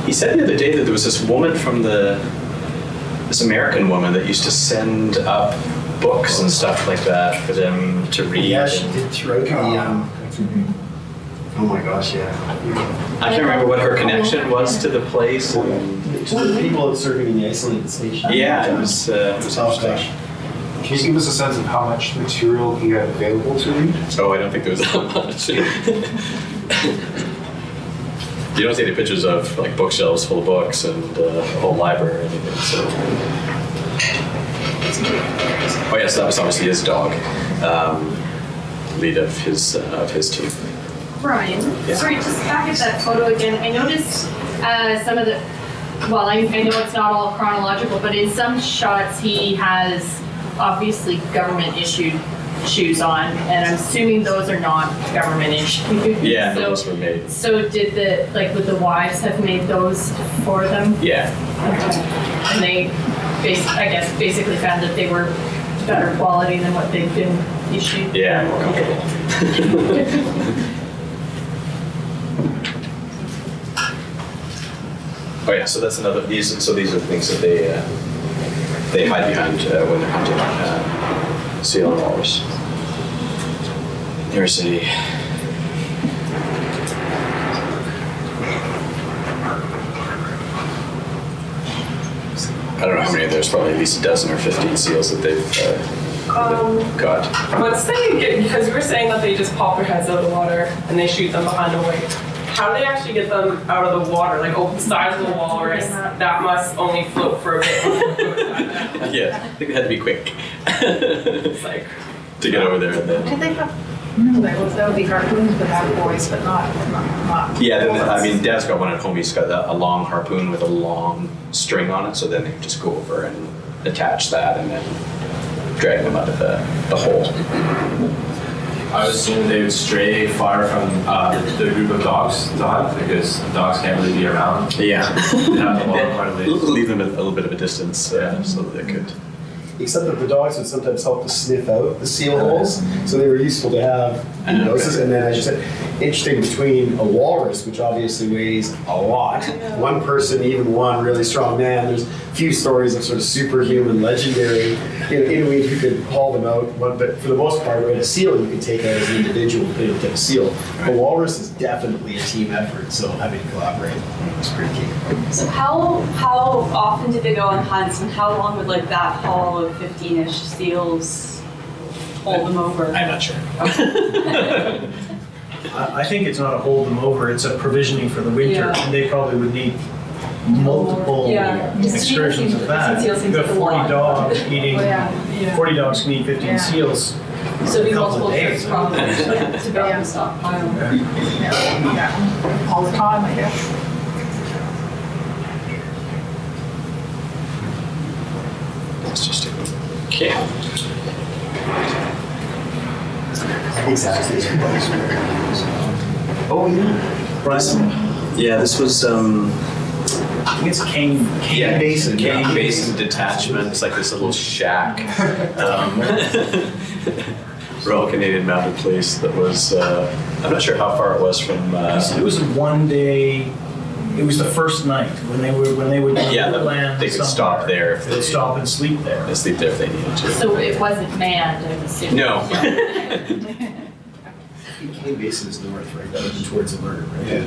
He said the other day that there was this woman from this American woman that used to send up books and stuff like that for them to read. Yeah, she did throughout the. Oh my gosh, yeah. I can't remember what her connection was to the place. Just the people serving in the isolated station. Yeah, it was Oh interesting. gosh. Can you give us a sense of how much material he had available to read? Oh, I don't think there was that much. You don't see any pictures of like bookshelves full of books and a whole library or anything. So. Oh yes, that was obviously his dog, lead of his team. Brian, Yeah. sorry, just back at that photo again. I noticed some of the, well, I know it's not all chronological, but in some shots he has obviously government issued shoes on, and I'm assuming those are not government issued. Yeah, so, those were made. So did would the wives have made those for them? Yeah. And they, I guess, basically found that they were better quality than what they've been issued? Yeah, more comfortable. Oh yeah, so that's another. These are the things that they hide behind when they're hunting seal and walrus. Here's a I don't know how many, there's probably at least a dozen or 15 seals that they've got. Once they get, because you were saying that they just pop their heads out of the water and they shoot them behind a wave. How do they actually get them out of the water? Like, the size of the walrus, that must only float for a bit. Yeah, I think they had to be quick It's like, to get over there. And then, Do they have, no, that would be harpoons with that boys, but not. yeah, then, I mean, Dad's got one at home. He's got a long harpoon with a long string on it, so then they can just go over and attach that and then drag them out of the hole. I was assuming they would stray far from the group of dogs to hunt because dogs can't really be around. Yeah. They have to walk quite a ways. Leave them a little bit of a distance so that they could. Except that the dogs would sometimes help to sniff out the seal holes, so they were useful to have in noses. And then, as you said, interesting between a walrus, which obviously weighs a lot, one person, even one really strong man. There's a few stories of sort of superhuman, legendary Inuit who could haul them out. But for the most part, with a seal, you could take out as an individual to take a seal. A walrus is definitely a team effort, so having to collaborate is pretty key. So how often did they go on hunts, and how long would like that haul of 15-ish seals hold them over? I'm not sure. I think it's not a hold them over, it's a provisioning for the winter. Yeah. And they probably would need multiple Yeah. excursions of that. Seals seems You've got like a 40 lot. dogs eating, Yeah. 40 dogs can eat 15 Yeah. seals. So it'd be a couple multiple of trips days. probably to build a stockpile. Yeah, all the time, I guess. Let's just take a camp. Exactly. Oh, yeah. Yeah, this was I think it's Cane Basin. Cane Basin detachment. It's like this little shack. Royal Canadian Mounted Police that was, I'm not sure how far it was from. It was one day. It was the first night when they would Yeah, land. they could stop there if They'd they- stop and sleep there. They sleep there if they needed to. So it wasn't manned, I'm assuming. No. Cane Basin is north, right? That would be towards Alert, right?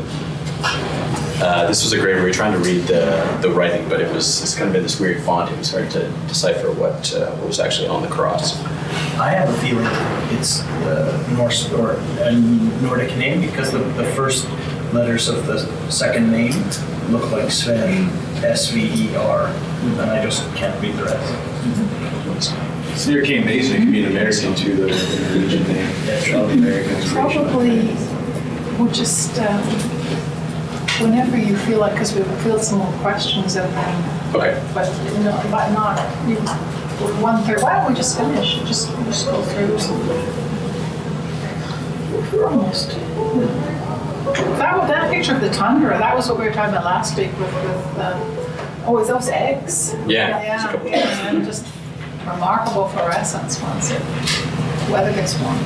This was a great. We were trying to read the writing, but it's kind of in this weird font. It was hard to decipher what was actually on the cross. I have a feeling it's Norse or Nordic name because the first letters of the second name look like Sven, S-V-E-R, and I just can't read the rest. So near Cane Basin, it could be an American too, the Norwegian name. Yeah, it's probably American. Probably, we'll just, whenever you feel like, because we'll field some more questions and then, Okay. but not, with 1:30, why don't we just finish, just go through some. We're almost. That picture of the tundra, that was what we were talking about last week with is those eggs? Yeah, there's a couple Yeah, and just remarkable fluorescence once it weather gets warm.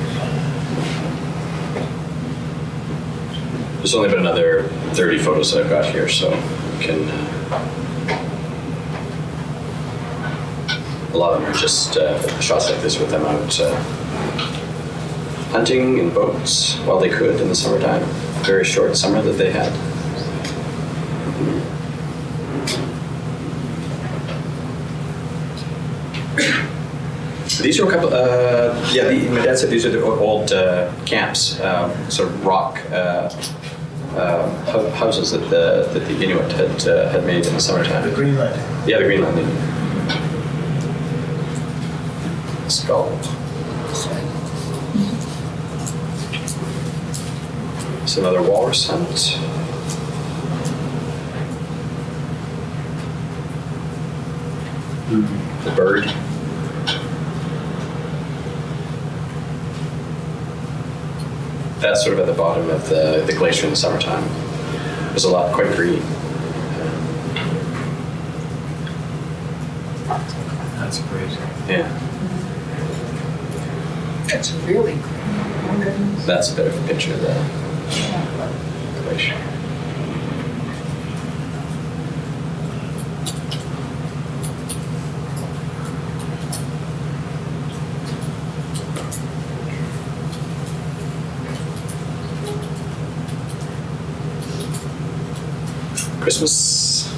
There's only been another 30 photos that I've got here, so we can. A lot of them are just shots like this with them out hunting in boats while they could in the summertime. Very short summer that they had. These are a couple. My dad said these are the old camps, sort of rock houses that the Inuit had made in the summertime. The Greenland. Yeah, the Greenland Indian. Skull. It's another walrus hunt. The bird. That's sort of at the bottom of the glacier in the summertime. There's a lot quite green. That's great. Yeah. It's really green. Oh, goodness. That's a bit of a picture of the glacier. Christmas.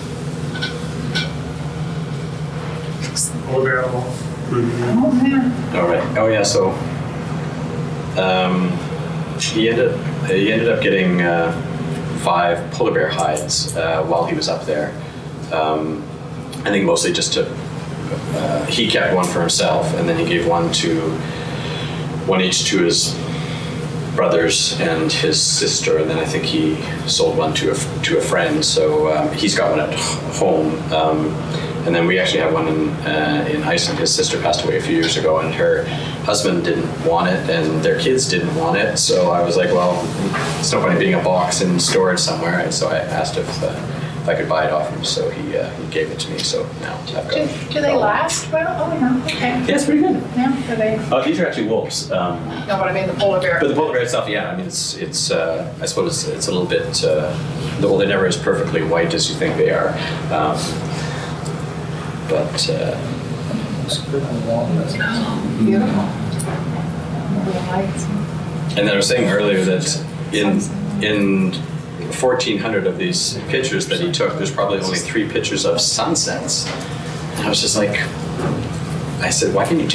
polar bear on the wall. Oh, man. All right. Oh yeah. So he ended up getting 5 polar bear hides while he was up there. I think mostly just to he kept one for himself, and then he gave one each to his brothers and his sister, and then I think he sold one to a friend. So he's got one at home. And then we actually have one in Iceland. His sister passed away a few years ago, and her husband didn't want it, and their kids didn't want it. So I was like, well, it's no point in being a box in storage somewhere. And so I asked if I could buy it off him. So he gave it to me. So now I've got. Do they last well? Oh, yeah. Okay. Yeah, it's pretty good. Yeah. Do they? Oh, these are actually wolves. No, but I mean the polar bear. But the polar bear itself, yeah. I mean, it's. I suppose it's a little bit. Well, they're never as perfectly white as you think they are. But Beautiful. The lights. and then I was saying earlier that in 1,400 of these pictures that he took, there's probably only 3 pictures of sunsets. And I was just like, I said, why wouldn't you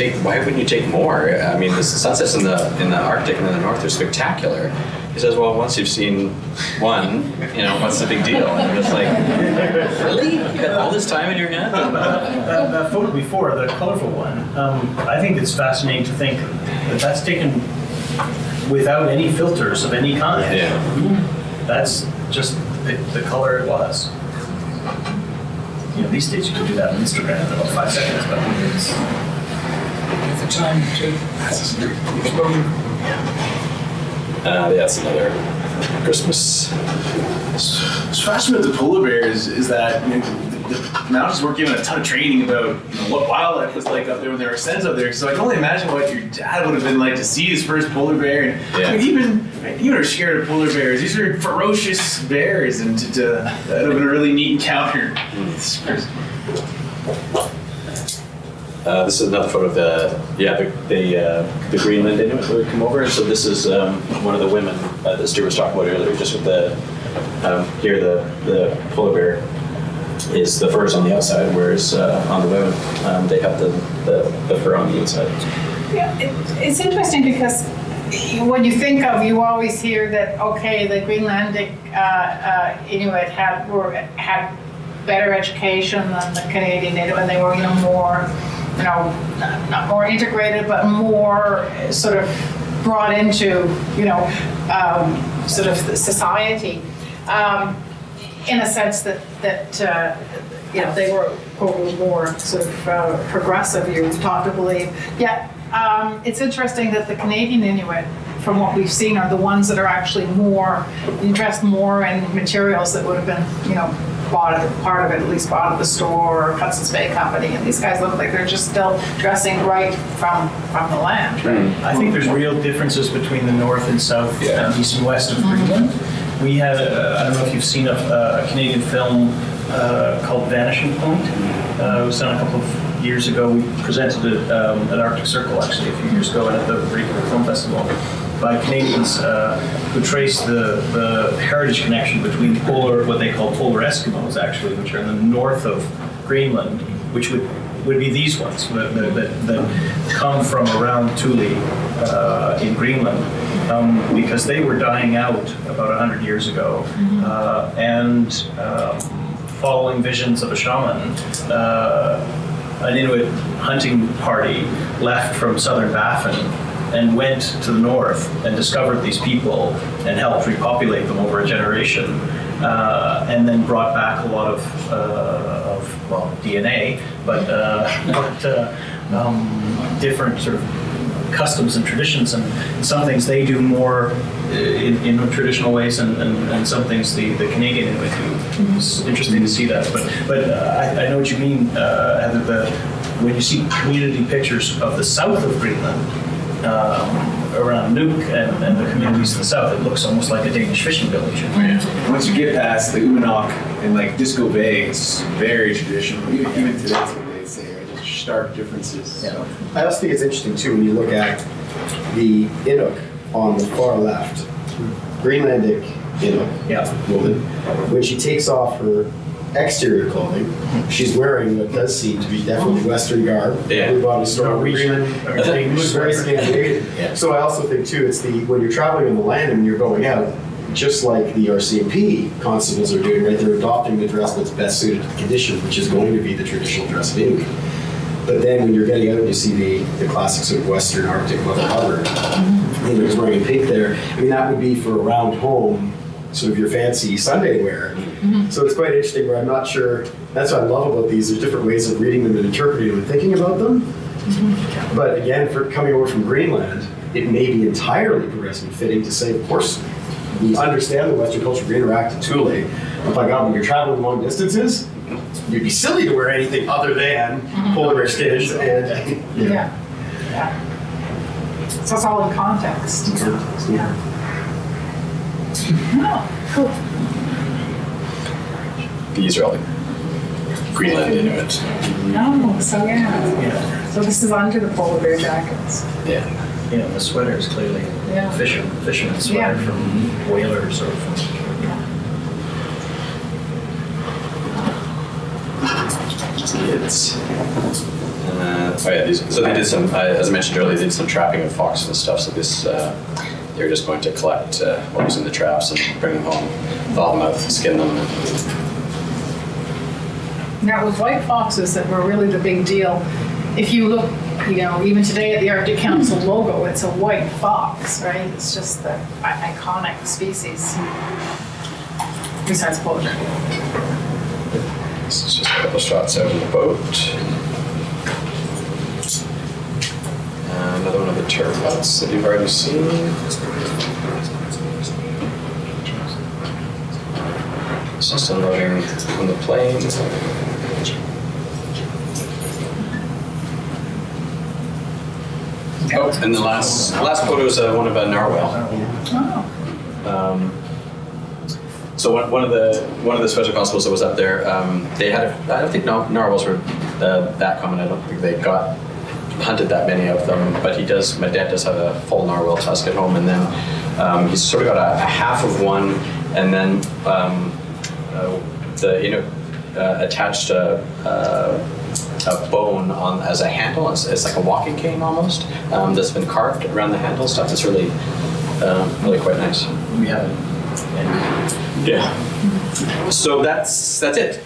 take more? I mean, the sunsets in the Arctic and in the North are spectacular. He says, well, once you've seen one, what's the big deal? And I'm just like, really? You got all this time in your hand? That photo before, the colorful one, I think it's fascinating to think that that's taken without any filters of any kind. Yeah. That's just the color it was. These days you can do that on Instagram in about 5 seconds, but it's At the time, too. Exposure. That's another Christmas. What's fascinating with the polar bears is that the Mounties weren't given a ton of training about what wildlife was like up there when there were sens up there. So I can only imagine what your dad would have been like to see his first polar bear. And I mean, even are scared of polar bears. These are ferocious bears, and that would have been a really neat encounter. This is another photo of the Greenland Inuit who would come over. So this is one of the women that Stu was talking about earlier. Just with here the polar bear is the fur's on the outside, whereas on the women they have the fur on the inside. Yeah, it's interesting because when you think of, you always hear that the Greenlandic Inuit had better education than the Canadian Inuit, and they were more. Not more integrated, but more sort of brought into, sort of the society, in a sense that they were probably more sort of progressive, you're taught to believe. Yet, it's interesting that the Canadian Inuit, from what we've seen, are the ones that are actually dressed more in materials that would have been, bought at the store or Hudson's Bay Company, and these guys look like they're just still dressing right from the land. Right? I think there's real differences between the north and south and east and west of Greenland. We had, I don't know if you've seen a Canadian film called Vanishing Point. It was done a couple of years ago. We presented it at Arctic Circle actually a few years ago and at the Vancouver Film Festival, by Canadians who trace the heritage connection between what they call polar Eskimos, actually, which are in the north of Greenland, which would be these ones that come from around Thule in Greenland, because they were dying out about 100 years ago, and following visions of a shaman, an Inuit hunting party left from southern Baffin and went to the north and discovered these people and helped repopulate them over a generation, and then brought back a lot of DNA, but different sort of customs and traditions, and some things they do more in traditional ways, and some things the Canadian Inuit do. It's interesting to see that, but I know what you mean, Heather, when you see community pictures of the south of Greenland, around Nuuk and the communities in the south, it looks almost like a Danish fishing village. Once you get past the Umanok and Disco Bay, it's very traditional. Even today, that's what they say, right? There's stark differences. Yeah. I also think it's interesting too when you look at the Inuk on the far left, Greenlandic Inuk woman, when she takes off her exterior clothing. She's wearing what does seem to be definitely Western garb. Yeah. We bought a store Norwegian or It looks very Scandinavian. Yeah. So I also think too, it's when you're traveling on the land and you're going out, just like the RCMP constables are doing, right? They're adopting the dress that's best suited to the condition, which is going to be the traditional dress of Inuit. But then when you're getting out and you see the classic sort of Western Arctic leather cover, and he's wearing pink there, I mean, that would be for around home, sort of your fancy Sunday wear. So it's quite interesting where I'm not sure, that's what I love about these, there's different ways of reading them and interpreting them and thinking about them. But again, for coming over from Greenland, it may be entirely progressive and fitting to say, of course, we understand the Western culture, we interact in Thule, but by God, when you're traveling long distances, you'd be silly to wear anything other than polar bear skins and Yeah. So it's all in context. Yeah. Oh, cool. These are all the Greenland Inuit. Oh, so yeah. So this is under the polar bear jackets. Yeah. You know, the sweater is clearly Yeah. fisherman's sweater Yeah. from whalers or from. It's so they did some, as I mentioned earlier, they did some trapping of foxes and stuff. So this, they're just going to collect what was in the traps and bring them home, thaw them out, skin them. Now with white foxes that were really the big deal, if you look, even today at the Arctic Council logo, it's a white fox, right? It's just the iconic species. Besides polar bear. This is just a couple shots out in the boat. Another one of the turf huts that you've already seen. It's just unloading from the plane. Oh, and the last photo is one of a narwhal. Oh. So one of the special constables that was up there, they had I don't think narwhals were that common. I don't think they hunted that many of them. But my dad does have a full narwhal tusk at home, and then he's sort of got a half of one, and then attached a bone on as a handle. It's like a walking cane almost. That's been carved around the handle stuff. It's really quite nice. We have it. Yeah. So that's it.